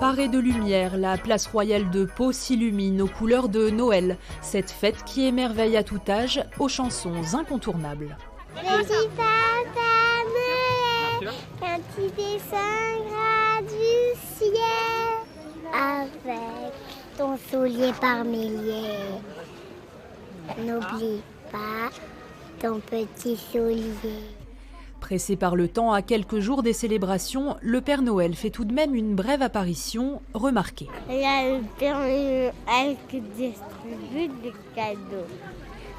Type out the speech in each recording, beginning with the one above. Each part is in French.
Parée de lumière, la place royale de Pau s'illumine aux couleurs de Noël. Cette fête qui émerveille à tout âge aux chansons incontournables. Petit Papa Noël, quand tu descendras du ciel, avec ton soulier par milliers, n'oublie pas ton petit soulier. Pressé par le temps, à quelques jours des célébrations, le Père Noël fait tout de même une brève apparition remarquée. Il y a le Père Noël qui distribue des cadeaux.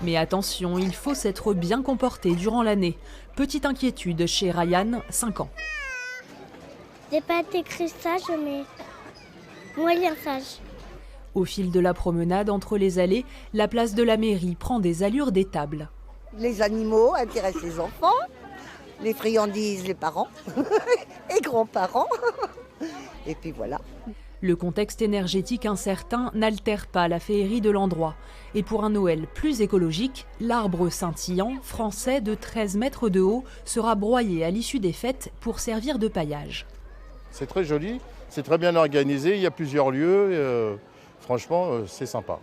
Mais attention, il faut s'être bien comporté durant l'année. Petite inquiétude chez Ryan, 5 ans. J'ai pas été très sage, mais moyen sage. Au fil de la promenade entre les allées, la place de la mairie prend des allures d'étable. Les animaux intéressent les enfants, les friandises les parents et grands-parents. Et puis voilà. Le contexte énergétique incertain n'altère pas la féerie de l'endroit. Et pour un Noël plus écologique, l'arbre scintillant, français de 13 mètres de haut, sera broyé à l'issue des fêtes pour servir de paillage. C'est très joli, c'est très bien organisé, il y a plusieurs lieux, franchement c'est sympa.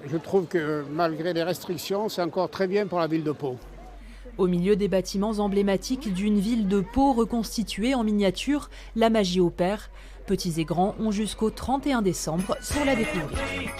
Je trouve que malgré les restrictions, c'est encore très bien pour la ville de Pau. Au milieu des bâtiments emblématiques d'une ville de Pau reconstituée en miniature, la magie opère. Petits et grands ont jusqu'au 31 décembre pour la découvrir.